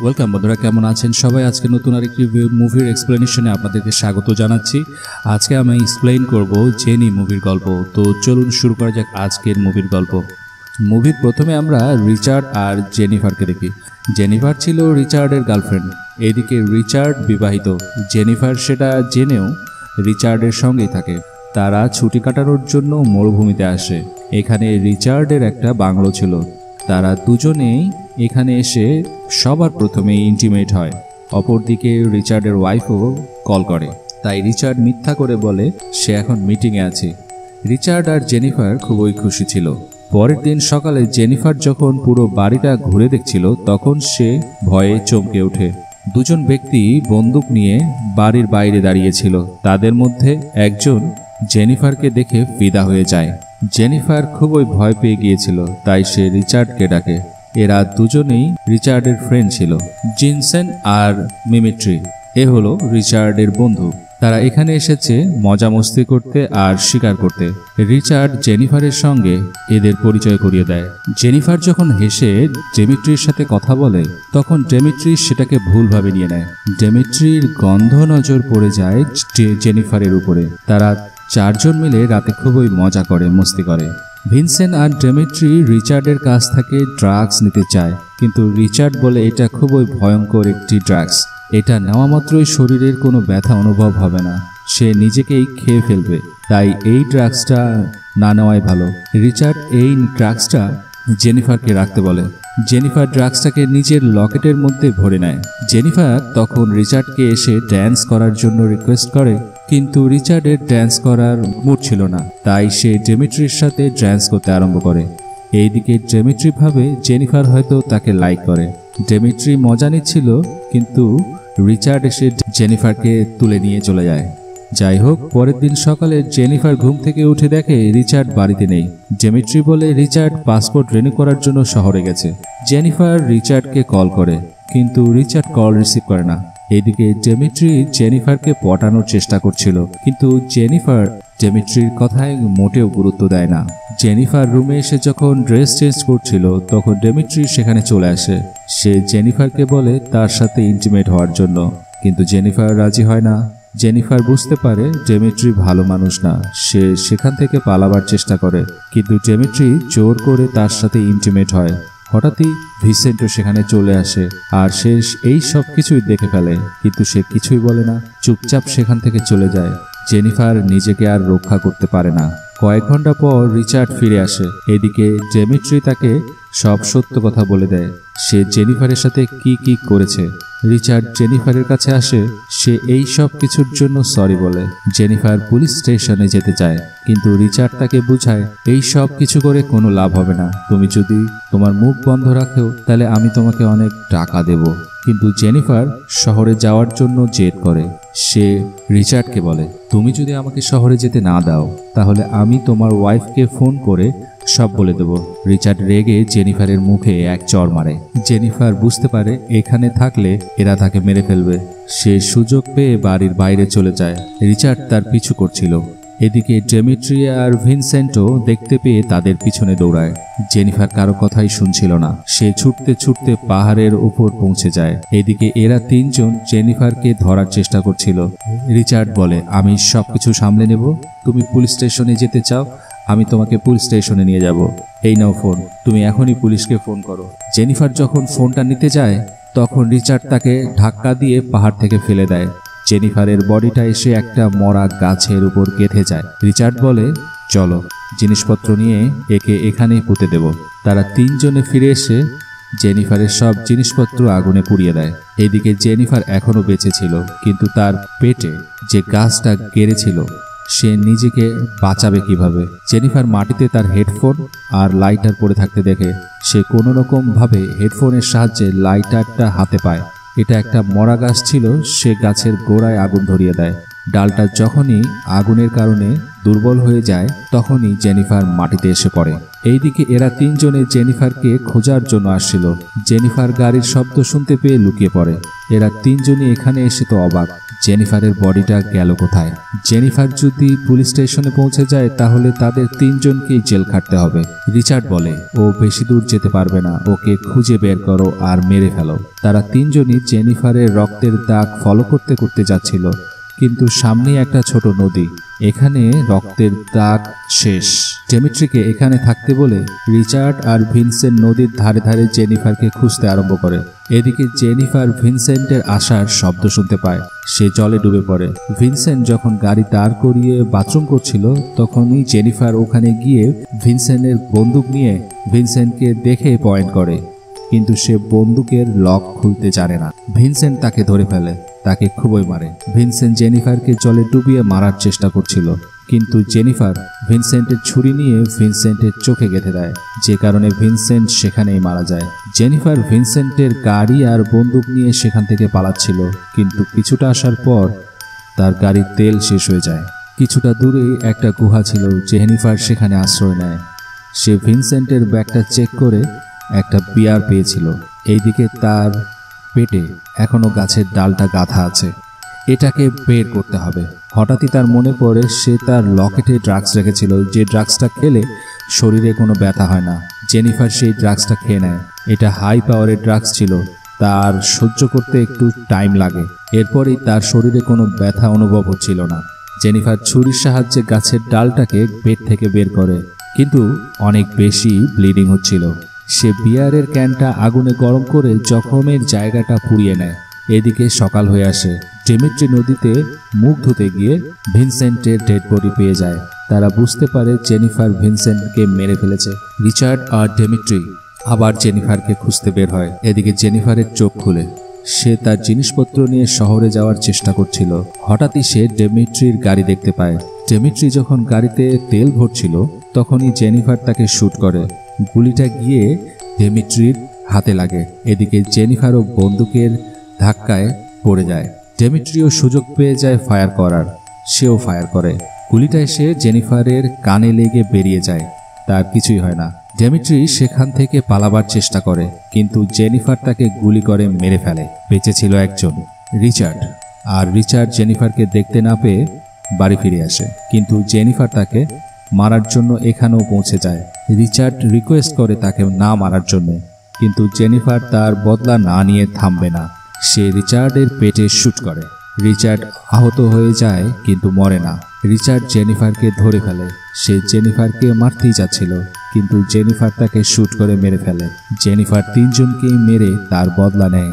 Welcome বন্ধুরা, কেমন আছেন সবাই? আজকে নতুন আরেকটি মুভির এক্সপ্লেনেশনে আপনাদেরকে স্বাগত জানাচ্ছি। আজকে আমি এক্সপ্লেইন করব জেনি মুভির গল্প। তো চলুন শুরু করা যাক আজকের মুভির গল্প। মুভির প্রথমে আমরা রিচার্ড আর জেনিফারকে দেখি। জেনিফার ছিল রিচার্ডের গার্লফ্রেন্ড। এদিকে রিচার্ড বিবাহিত। জেনিফার সেটা জেনেও রিচার্ডের সঙ্গেই থাকে। তারা ছুটি কাটানোর জন্য মরুভূমিতে আসে। এখানে রিচার্ডের একটা বাংলো ছিল। তারা দুজনেই এখানে এসে সবার প্রথমে ইন্টিমেট হয়। অপরদিকে রিচার্ডের ওয়াইফও কল করে, তাই রিচার্ড মিথ্যা করে বলে সে এখন মিটিংয়ে আছে। রিচার্ড আর জেনিফার খুবই খুশি ছিল। পরের দিন সকালে জেনিফার যখন পুরো বাড়িটা ঘুরে দেখছিল তখন সে ভয়ে চমকে ওঠে। দুজন ব্যক্তি বন্দুক নিয়ে বাড়ির বাইরে দাঁড়িয়েছিল। তাদের মধ্যে একজন জেনিফারকে দেখে ফিদা হয়ে যায়। জেনিফার খুবই ভয় পেয়ে গিয়েছিল, তাই সে রিচার্ডকে ডাকে। এরা দুজনেই রিচার্ডের ফ্রেন্ড ছিল, জিনসেন আর মিমিট্রি। এ হলো রিচার্ডের বন্ধু। তারা এখানে এসেছে মজা মস্তি করতে আর শিকার করতে। রিচার্ড জেনিফারের সঙ্গে এদের পরিচয় করিয়ে দেয়। জেনিফার যখন হেসে ডেমিট্রির সাথে কথা বলে তখন ডেমিট্রি সেটাকে ভুলভাবে নিয়ে নেয়। ডেমিট্রির গন্ধ নজর পড়ে যায় জেনিফারের উপরে। তারা চারজন মিলে রাতে খুবই মজা করে, মস্তি করে। ভিনসেন্ট আর ডেমিট্রি রিচার্ডের কাছ থেকে ড্রাগস নিতে চায়, কিন্তু রিচার্ড বলে এটা খুবই ভয়ঙ্কর একটি ড্রাগস। এটা নেওয়া মাত্রই শরীরের কোনো ব্যথা অনুভব হবে না, সে নিজেকেই খেয়ে ফেলবে, তাই এই ড্রাগসটা না নেওয়াই ভালো। রিচার্ড এই ড্রাগসটা জেনিফারকে রাখতে বলে। জেনিফার ড্রাগসটাকে নিজের লকেটের মধ্যে ভরে নেয়। জেনিফার তখন রিচার্ডকে এসে ড্যান্স করার জন্য রিকোয়েস্ট করে, কিন্তু রিচার্ডের ড্যান্স করার মুড ছিল না, তাই সে ডেমিট্রির সাথে ড্যান্স করতে আরম্ভ করে। এইদিকে ডেমিট্রি ভাবে জেনিফার হয়তো তাকে লাইক করে। ডেমিট্রি মজা নিচ্ছিল, কিন্তু রিচার্ড এসে জেনিফারকে তুলে নিয়ে চলে যায়। যাই হোক, পরের দিন সকালে জেনিফার ঘুম থেকে উঠে দেখে রিচার্ড বাড়িতে নেই। ডেমিট্রি বলে রিচার্ড পাসপোর্ট রিনিউ করার জন্য শহরে গেছে। জেনিফার রিচার্ডকে কল করে, কিন্তু রিচার্ড কল রিসিভ করে না। এদিকে ডেমিট্রি জেনিফারকে পটানোর চেষ্টা করছিল, কিন্তু জেনিফার ডেমিট্রির কথায় মোটেও গুরুত্ব দেয় না। জেনিফার রুমে এসে যখন ড্রেস চেঞ্জ করছিল তখন ডেমিট্রি সেখানে চলে আসে। সে জেনিফারকে বলে তার সাথে ইন্টিমেট হওয়ার জন্য, কিন্তু জেনিফার রাজি হয় না। জেনিফার বুঝতে পারে ডেমিট্রি ভালো মানুষ না, সে সেখান থেকে পালাবার চেষ্টা করে, কিন্তু ডেমিট্রি জোর করে তার সাথে ইন্টিমেট হয়। হঠাৎই ভিসেন্টো সেখানে চলে আসে আর সে এই সব কিছুই দেখে ফেলে, কিন্তু সে কিছুই বলে না, চুপচাপ সেখান থেকে চলে যায়। জেনিফার নিজেকে আর রক্ষা করতে পারে না। কয়েক ঘন্টা পর রিচার্ড ফিরে আসে। এদিকে ডেমিট্রি তাকে সব সত্য কথা বলে দেয়, সে জেনিফারের সাথে কি কি করেছে। রিচার্ড জেনিফারের কাছে আসে, সে এই সব কিছুর জন্য সরি বলে। জেনিফার পুলিশ স্টেশনে যেতে চায়, কিন্তু রিচার্ড তাকে বুঝায় এই সব কিছু করে কোনো লাভ হবে না, তুমি যদি তোমার মুখ বন্ধ রাখো তাহলে আমি তোমাকে অনেক টাকা দেব। কিন্তু জেনিফার শহরে যাওয়ার জন্য জেদ করে। সে রিচার্ডকে বলে, তুমি যদি আমাকে শহরে যেতে না দাও তাহলে আমি তোমার ওয়াইফকে ফোন করে সব বলে দেব। রিচার্ড রেগে জেনিফারের মুখে এক চড় মারে। জেনিফার বুঝতে পারে এখানে থাকলে এরা তাকে মেরে ফেলবে। সে সুযোগ পেয়ে বাড়ির বাইরে চলে যায়। রিচার্ড তার পিছু করছিল। এদিকে ডেমিট্রি আর ভিনসেন্টো দেখতে পেয়ে তাদের পিছনে দৌড়ায়। জেনিফার কারো কথাই শুনছিল না, সে ছুটতে ছুটতে পাহাড়ের উপর পৌঁছে যায়। এদিকে এরা তিনজন জেনিফারকে ধরার চেষ্টা করছিল। রিচার্ড বলে, আমি সবকিছু সামলে নেব, তুমি পুলিশ স্টেশনে যেতে চাও, আমি তোমাকে পুলিশ স্টেশনে নিয়ে যাব। এই নাও ফোন, তুমি এখনই পুলিশকে ফোন করো। জেনিফার যখন ফোনটা নিতে যায় তখন রিচার্ড তাকে ধাক্কা দিয়ে পাহাড় থেকে ফেলে দেয়। জেনিফারের বডিটা এসে একটা মরা গাছের উপর গেঁথে যায়। রিচার্ড বলে, চলো জিনিসপত্র নিয়ে একে এখানেই পুঁতে দেব। তারা তিনজনে ফিরে এসে জেনিফারের সব জিনিসপত্র আগুনে পুড়িয়ে দেয়। এদিকে জেনিফার এখনো বেঁচে ছিল, কিন্তু তার পেটে যে গাছটা গেড়েছিল সে নিজেকে বাঁচাবে কিভাবে? জেনিফার মাটিতে তার হেডফোন আর লাইটার পড়ে থাকতে দেখে সে কোনো রকম ভাবে হেডফোনের সাহায্যে লাইটারটা হাতে পায়। এটা একটা মরা গাছ ছিল, সে গাছের গোড়ায় আগুন ধরিয়ে দেয়। ডালটা যখনই আগুনের কারণে দুর্বল হয়ে যায় তখনই জেনিফার মাটিতে এসে পড়ে। এইদিকে এরা তিনজনে জেনিফারকে খোঁজার জন্য আসছিল। জেনিফার গাড়ির শব্দ শুনতে পেয়ে লুকিয়ে পড়ে। এরা তিনজনই এখানে এসে তো অবাক, জেনিফারের বডিটা গেল কোথায়। জেনিফার যদি পুলিশ স্টেশনে পৌঁছে যায় তাহলে তাদের তিনজনকেই জেল খাটতে হবে। রিচার্ড বলে ও বেশি দূর যেতে পারবে না, ওকে খুঁজে বের করো আর মেরে ফেলো। তারা তিনজনই জেনিফারের রক্তের দাগ ফলো করতে করতে যাচ্ছিল, কিন্তু সামনেই একটা ছোট নদী। এখানে রক্তের দাগ শেষ। ডেমিট্রিকে এখানে থাকতে বলে রিচার্ড আর ভিনসেন্ট নদীর ধারে ধারে জেনিফারকে খুঁজতে আরম্ভ করে। এদিকে জেনিফার ভিনসেন্টের আসার শব্দ শুনতে পায়, সে জলে ডুবে পড়ে। ভিনসেন্ট যখন গাড়ি দাঁড় করিয়ে বাথরুম করছিল তখনই জেনিফার ওখানে গিয়ে ভিনসেন্টের বন্দুক নিয়ে ভিনসেন্টকে দেখে পয়েন্ট করে, কিন্তু সে বন্দুকের লক খুলতে জানে না। ভিনসেন্ট তাকে ধরে ফেলে, তাকে খুবই মারে। ভিনসেন্ট জেনিফারকে জলে ডুবিয়ে মারার চেষ্টা করছিল, কিন্তু জেনিফার ভিনসেন্টের ছুরি নিয়ে ভিনসেন্টের চোখে গেঁথে দেয়, যে কারণে ভিনসেন্ট সেখানেই মারা যায়। জেনিফার ভিনসেন্টের গাড়ি আর বন্দুক নিয়ে সেখান থেকে পালাচ্ছিল, কিন্তু কিছুটা আসার পর তার গাড়ির তেল শেষ হয়ে যায়। কিছুটা দূরে একটা গুহা ছিল, জেনিফার সেখানে আশ্রয় নেয়। সে ভিনসেন্টের ব্যাগটা চেক করে একটা বিয়ার পেয়েছিল। এইদিকে তার পেটে এখনো গাছের ডালটা গাঁথা আছে, এটাকে বের করতে হবে। হঠাৎই তার মনে পড়ে সে তার লকেটে ড্রাগস রেখেছিল, যে ড্রাগসটা খেলে শরীরে কোনো ব্যথা হয় না। জেনিফার সেই ড্রাগসটা খেয়ে নেয়। এটা হাই পাওয়ারের ড্রাগস ছিল, তার সহ্য করতে একটু টাইম লাগে। এরপরই তার শরীরে কোনো ব্যথা অনুভব হচ্ছিল না। জেনিফার ছুরির সাহায্যে গাছের ডালটাকে পেট থেকে বের করে, কিন্তু অনেক বেশি ব্লিডিং হচ্ছিল। সে বিয়ারের ক্যানটা আগুনে গরম করে জখমের জায়গাটা পুড়িয়ে নেয়। এদিকে সকাল হয়ে আসে। ডেমিট্রি নদীতে মুখ ধুতে গিয়ে ভিনসেন্টের ডেড বডি পেয়ে যায়। তারা বুঝতে পারে জেনিফার ভিনসেন্টকে মেরে ফেলেছে। রিচার্ড আর ডেমিট্রি আবার জেনিফারকে খুঁজতে বের হয়। এদিকে জেনিফারের চোখ খুলে সে তার জিনিসপত্র নিয়ে শহরে যাওয়ার চেষ্টা করছিল। হঠাৎই সে ডেমিট্রির গাড়ি দেখতে পায়। ডেমিট্রি যখন গাড়িতে তেল ভরছিল তখনই জেনিফার তাকে শুট করে। গুলিটা গিয়ে ডেমিট্রির হাতে লাগে। এদিকে জেনিফারও বন্দুকের ধাক্কায় পড়ে যায়। ডেমিট্রিও সুযোগ পেয়ে যায় ফায়ার করার, সেও ফায়ার করে। গুলিটা এসে জেনিফারের কানে লেগে বেরিয়ে যায়, তার কিছুই হয় না। ডেমিট্রি সেখান থেকে পালাবার চেষ্টা করে, কিন্তু জেনিফার তাকে গুলি করে মেরে ফেলে। বেঁচে ছিল একজন, রিচার্ড। আর রিচার্ড জেনিফারকে দেখতে না পেয়ে বাড়ি ফিরে আসে, কিন্তু জেনিফার তাকে মারার জন্য এখানেও পৌঁছে যায়। রিচার্ড রিকোয়েস্ট করে তাকে না মারার জন্য, কিন্তু জেনিফার তার বদলা না নিয়ে থামবে না। সে রিচার্ডের পেটে শুট করে। রিচার্ড আহত হয়ে যায় কিন্তু মরে না। রিচার্ড জেনিফারকে ধরে ফেলে। সে জেনিফারকে মারতেই যাচ্ছিল, কিন্তু জেনিফার তাকে শুট করে মেরে ফেলে। জেনিফার তিনজনকেই মেরে তার বদলা নেয়।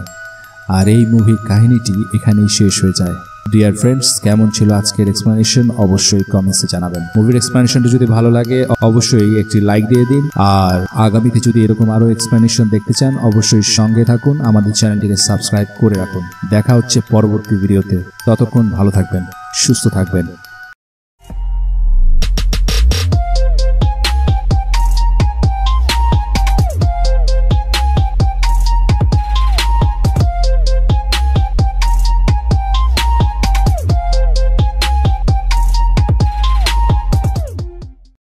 আর এই মুভির কাহিনীটি এখানেই শেষ হয়ে যায়। ডিয়ার ফ্রেন্ডস, কেমন ছিল আজকের এক্সপ্লেনেশন অবশ্যই কমেন্টসে জানাবেন। মুভির এক্সপ্লেনেশনটা যদি ভালো লাগে অবশ্যই একটি লাইক দিয়ে দিন। আর আগামীতে যদি এরকম আরও এক্সপ্লেনেশন দেখতে চান অবশ্যই সঙ্গে থাকুন, আমাদের চ্যানেলটিকে সাবস্ক্রাইব করে রাখুন। দেখা হচ্ছে পরবর্তী ভিডিওতে। ততক্ষণ ভালো থাকবেন, সুস্থ থাকবেন।